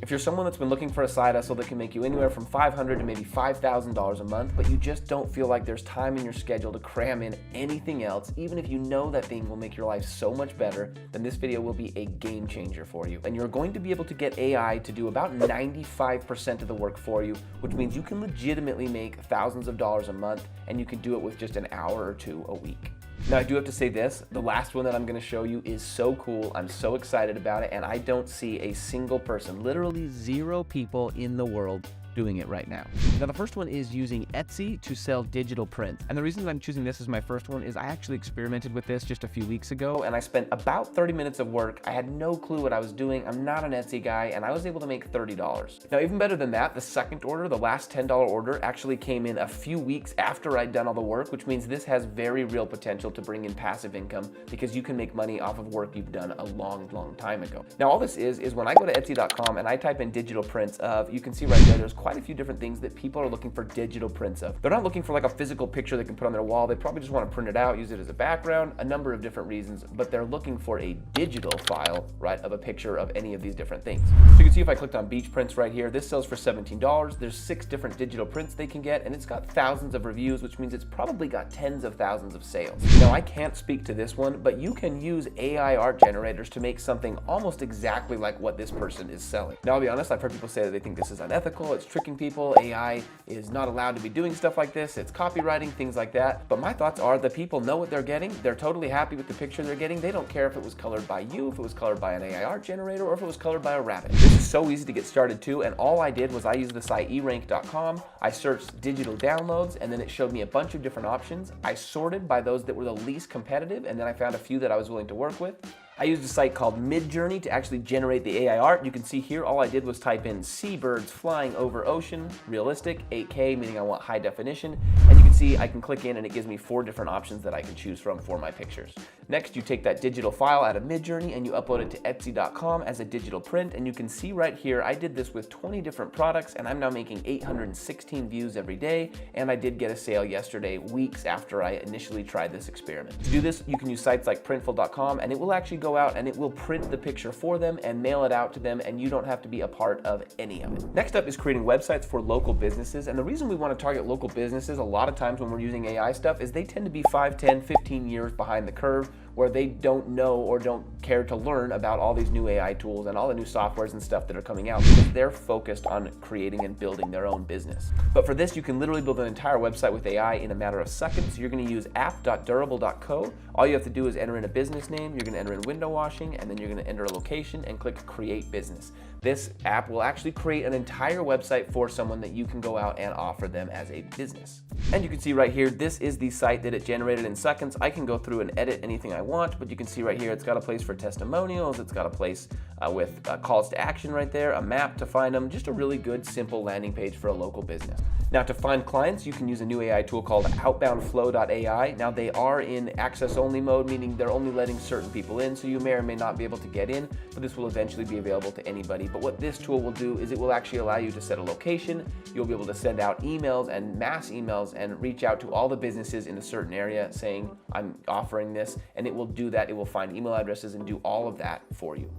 If you're someone that's been looking for a side hustle that can make you anywhere from $500 to maybe $5,000 a month, but you just don't feel like there's time in your schedule to cram in anything else, even if you know that thing will make your life so much better, then this video will be a game changer for you. And you're going to be able to get AI to do about 95% of the work for you, which means you can legitimately make thousands of dollars a month, and you can do it with just an hour or two a week. Now, I do have to say this, the last one that I'm gonna show you is so cool, I'm so excited about it, and I don't see a single person, literally 0 people in the world doing it right now. Now, the first one is using Etsy to sell digital prints. And the reason that I'm choosing this as my first one is I actually experimented with this just a few weeks ago, and I spent about 30 minutes of work. I had no clue what I was doing. I'm not an Etsy guy, and I was able to make $30. Now, even better than that, the second order, the last $10 order, actually came in a few weeks after I'd done all the work, which means this has very real potential to bring in passive income because you can make money off of work you've done a long, long time ago. Now, all this is when I go to Etsy.com and I type in digital prints of, you can see right there, there's quite a few different things that people are looking for digital prints of. They're not looking for like a physical picture they can put on their wall. They probably just want to print it out, use it as a background, a number of different reasons, but they're looking for a digital file, right, of a picture of any of these different things. So you can see if I clicked on beach prints right here, this sells for $17. There's 6 different digital prints they can get, and it's got thousands of reviews, which means it's probably got tens of thousands of sales. Now, I can't speak to this one, but you can use AI art generators to make something almost exactly like what this person is selling. Now, I'll be honest, I've heard people say that they think this is unethical, it's tricking people, AI is not allowed to be doing stuff like this, it's copywriting, things like that. But my thoughts are the people know what they're getting, they're totally happy with the picture they're getting, they don't care if it was colored by you, if it was colored by an AI art generator, or if it was colored by a rabbit. This is so easy to get started too, and all I did was I used the site erank.com, I searched digital downloads, and then it showed me a bunch of different options. I sorted by those that were the least competitive, and then I found a few that I was willing to work with. I used a site called Midjourney to actually generate the AI art. You can see here, all I did was type in seabirds flying over ocean, realistic, 8K, meaning I want high definition. And you can see I can click in and it gives me 4 different options that I can choose from for my pictures. Next, you take that digital file out of Midjourney and you upload it to Etsy.com as a digital print. And you can see right here, I did this with 20 different products and I'm now making 816 views every day. And I did get a sale yesterday, weeks after I initially tried this experiment. To do this, you can use sites like Printful.com and it will actually go out and it will print the picture for them and mail it out to them, and you don't have to be a part of any of it. Next up is creating websites for local businesses. And the reason we want to target local businesses a lot of times when we're using AI stuff is they tend to be 5, 10, 15 years behind the curve, where they don't know or don't care to learn about all these new AI tools and all the new softwares and stuff that are coming out because they're focused on creating and building their own business. But for this, you can literally build an entire website with AI in a matter of seconds. You're going to use app.durable.co. All you have to do is enter in a business name, you're going to enter in window washing, and then you're going to enter a location and click create business. This app will actually create an entire website for someone that you can go out and offer them as a business. And you can see right here, this is the site that it generated in seconds. I can go through and edit anything I want, but you can see right here, it's got a place for testimonials, it's got a place with calls to action right there, a map to find them, just a really good, simple landing page for a local business. Now, to find clients, you can use a new AI tool called outboundflow.ai. Now, they are in access-only mode, meaning they're only letting certain people in, so you may or may not be able to get in, but this will eventually be available to anybody. But what this tool will do is it will actually allow you to set a location. You'll be able to send out emails and mass emails and reach out to all the businesses in a certain area saying, I'm offering this, and it will do that. It will find email addresses and do all of that for you.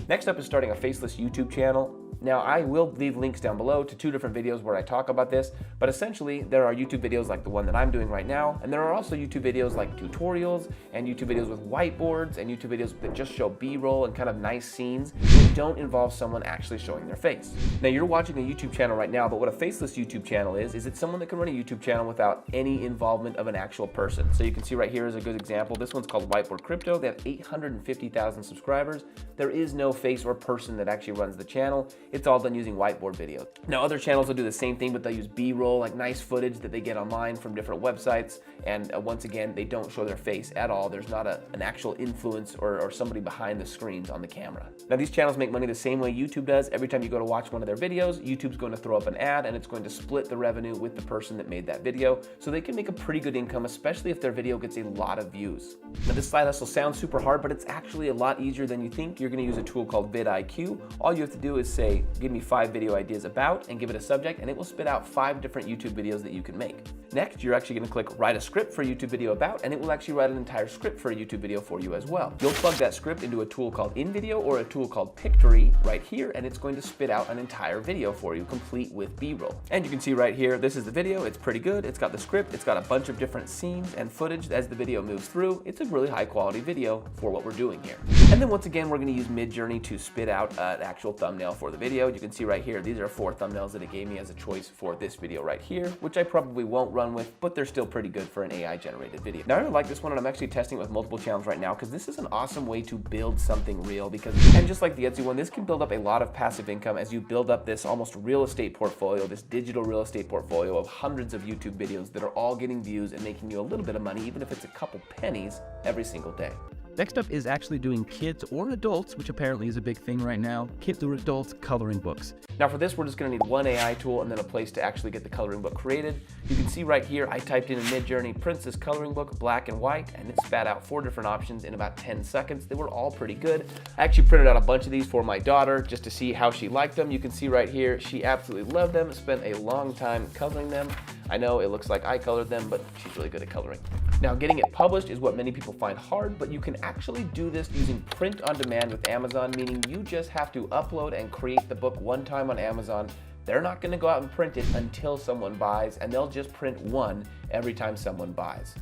Next up is starting a faceless YouTube channel. Now, I will leave links down below to 2 different videos where I talk about this, but essentially there are YouTube videos like the one that I'm doing right now, and there are also YouTube videos like tutorials and YouTube videos with whiteboards and YouTube videos that just show B-roll and kind of nice scenes that don't involve someone actually showing their face. Now, you're watching a YouTube channel right now, but what a faceless YouTube channel is it's someone that can run a YouTube channel without any involvement of an actual person. So you can see right here is a good example. This one's called Whiteboard Crypto. They have 850,000 subscribers. There is no face or person that actually runs the channel. It's all done using whiteboard videos. Now, other channels will do the same thing, but they'll use B-roll, like nice footage that they get online from different websites. And once again, they don't show their face at all. There's not an actual influence or somebody behind the screens on the camera. Now, these channels make money the same way YouTube does. Every time you go to watch one of their videos, YouTube's going to throw up an ad and it's going to split the revenue with the person that made that video. So they can make a pretty good income, especially if their video gets a lot of views. Now, this side hustle sounds super hard, but it's actually a lot easier than you think. You're going to use a tool called vidIQ. All you have to do is say, give me 5 video ideas about, and give it a subject, and it will spit out 5 different YouTube videos that you can make. Next, you're actually going to click write a script for a YouTube video about, and it will actually write an entire script for a YouTube video for you as well. You'll plug that script into a tool called InVideo or a tool called Pixel. victory right here, and it's going to spit out an entire video for you, complete with B-roll. And you can see right here, this is the video. It's pretty good. It's got the script. It's got a bunch of different scenes and footage as the video moves through. It's a really high quality video for what we're doing here. And then once again, we're going to use Midjourney to spit out an actual thumbnail for the video. You can see right here, these are 4 thumbnails that it gave me as a choice for this video right here, which I probably won't run with, but they're still pretty good for an AI generated video. Now I really like this one, and I'm actually testing it with multiple channels right now because this is an awesome way to build something real, and just like the Etsy one, this can build up a lot of passive income as you build up this almost real estate portfolio, this digital real estate portfolio of hundreds of YouTube videos that are all getting views and making you a little bit of money, even if it's a couple pennies every single day. Next up is actually doing kids or adults, which apparently is a big thing right now, kids or adults coloring books. Now for this, we're just gonna need one AI tool and then a place to actually get the coloring book created. You can see right here, I typed in Midjourney Princess coloring book, black and white, and it spat out 4 different options in about 10 seconds. They were all pretty good. I actually printed out a bunch of these for my daughter just to see how she liked them. You can see right here, she absolutely loved them, spent a long time coloring them. I know it looks like I colored them, but she's really good at coloring. Now, getting it published is what many people find hard, but you can actually do this using print on demand with Amazon, meaning you just have to upload and create the book one time on Amazon. They're not going to go out and print it until someone buys, and they'll just print one every time someone buys.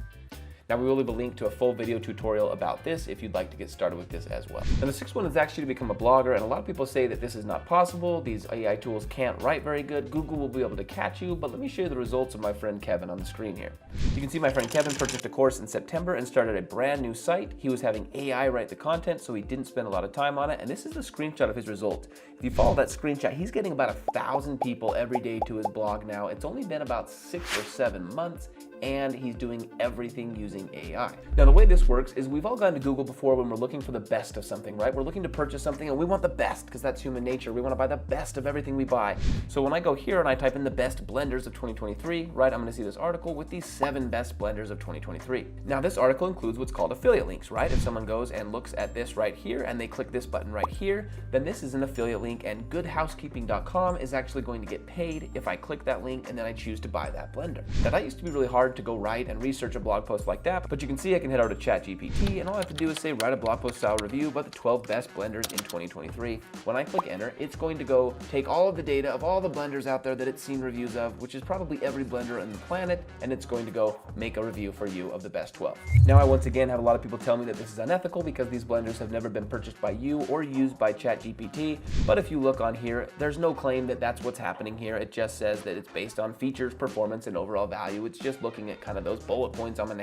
Now we will leave a link to a full video tutorial about this if you'd like to get started with this as well. And the 6th one is actually to become a blogger, and a lot of people say that this is not possible. These AI tools can't write very good. Google will be able to catch you, but let me show you the results of my friend Kevin on the screen here. You can see my friend Kevin purchased a course in September and started a brand new site. He was having AI write the content, so he didn't spend a lot of time on it, and this is the screenshot of his result. If you follow that screenshot, he's getting about 1,000 people every day to his blog now. It's only been about 6 or 7 months, and he's doing everything using AI. Now the way this works is we've all gone to Google before when we're looking for the best of something, right? We're looking to purchase something and we want the best because that's human nature. We want to buy the best of everything we buy. So when I go here and I type in the best blenders of 2023, right, I'm going to see this article with these 7 best blenders of 2023. Now this article includes what's called affiliate links, right? If someone goes and looks at this right here and they click this button right here, then this is an affiliate link, and goodhousekeeping.com is actually going to get paid if I click that link and then I choose to buy that blender. Now that used to be really hard to go write and research a blog post like that, but you can see I can head over to ChatGPT and all I have to do is say write a blog post style review about the 12 best blenders in 2023. When I click enter, it's going to go take all of the data of all the blenders out there that it's seen reviews of, which is probably every blender on the planet, and it's going to go make a review for you of the best 12. Now I once again have a lot of people tell me that this is unethical because these blenders have never been purchased by you or used by ChatGPT, but if you look on here, there's no claim that that's what's happening here. It just says that it's based on features, performance, and overall value. It's just looking at kind of those bullet points on an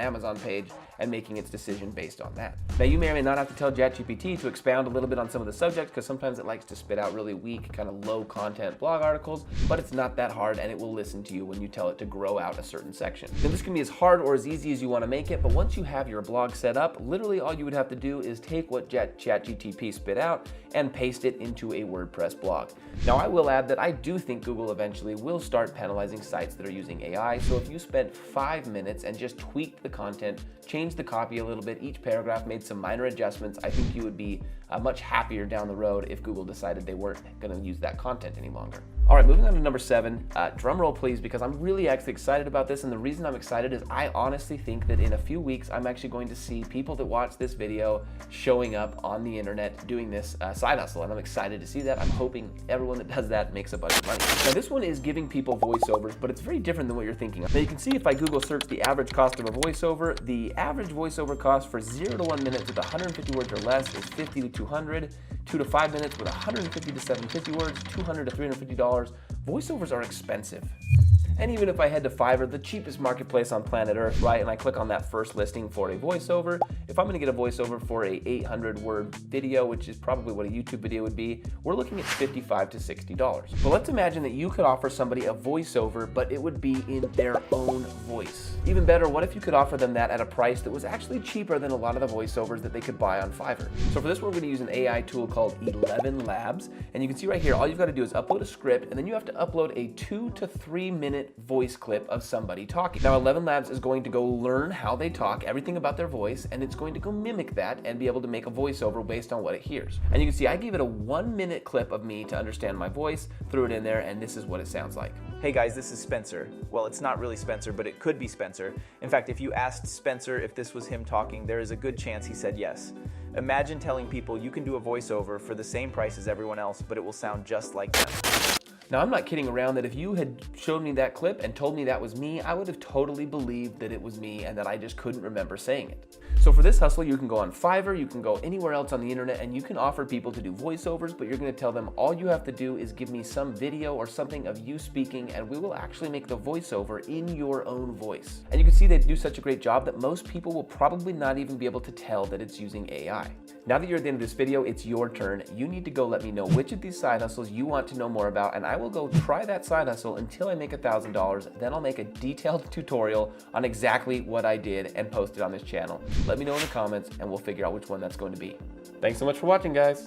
Amazon page and making its decision based on that. Now you may or may not have to tell ChatGPT to expound a little bit on some of the subjects because sometimes it likes to spit out really weak, kind of low content blog articles, but it's not that hard and it will listen to you when you tell it to grow out a certain section. Now this can be as hard or as easy as you want to make it, but once you have your blog set up, literally all you would have to do is take what ChatGPT spit out and paste it into a WordPress blog. Now I will add that I do think Google eventually will start penalizing sites that are using AI, so if you spent 5 minutes and just tweaked the content, changed the copy a little bit, each paragraph made some minor adjustments, I think you would be much happier down the road if Google decided they weren't going to use that content any longer. All right, moving on to number 7, drum roll please, because I'm really actually excited about this, and the reason I'm excited is I honestly think that in a few weeks I'm actually going to see people that watch this video showing up on the internet doing this side hustle, and I'm excited to see that. I'm hoping everyone that does that makes a bunch of money. Now this one is giving people voiceovers, but it's very different than what you're thinking of. Now you can see if I Google search the average cost of a voiceover, the average voiceover cost for 0 to 1 minute with 150 words or less is $50 to 200, 2 to 5 minutes with 150 to 750 words, $200 to $350. Voiceovers are expensive. And even if I head to Fiverr, the cheapest marketplace on planet Earth, right, and I click on that first listing for a voiceover, if I'm gonna get a voiceover for a 800-word video, which is probably what a YouTube video would be, we're looking at $55 to $60. But let's imagine that you could offer somebody a voiceover, but it would be in their own voice. Even better, what if you could offer them that at a price that was actually cheaper than a lot of the voiceovers that they could buy on Fiverr? So for this, we're gonna use an AI tool called 11 Labs, and you can see right here, all you've gotta do is upload a script, and then you have to upload a 2 to 3 minute voice clip of somebody talking. Now 11 Labs is going to go learn how they talk, everything about their voice, and it's going to go mimic that and be able to make a voiceover based on what it hears. And you can see I gave it a 1 minute clip of me to understand my voice, threw it in there, and this is what it sounds like. Hey guys, this is Spencer. Well, it's not really Spencer, but it could be Spencer. In fact, if you asked Spencer if this was him talking, there is a good chance he said yes. Imagine telling people you can do a voiceover for the same price as everyone else, but it will sound just like them. Now, I'm not kidding around that if you had showed me that clip and told me that was me, I would have totally believed that it was me and that I just couldn't remember saying it. So for this hustle, you can go on Fiverr, you can go anywhere else on the internet, and you can offer people to do voiceovers, but you're gonna tell them all you have to do is give me some video or something of you speaking, and we will actually make the voiceover in your own voice. And you can see they do such a great job that most people will probably not even be able to tell that it's using AI. Now that you're at the end of this video, it's your turn. You need to go let me know which of these side hustles you want to know more about, and I will go try that side hustle until I make $1,000. Then I'll make a detailed tutorial on exactly what I did and post it on this channel. Let me know in the comments and we'll figure out which one that's going to be. Thanks so much for watching, guys.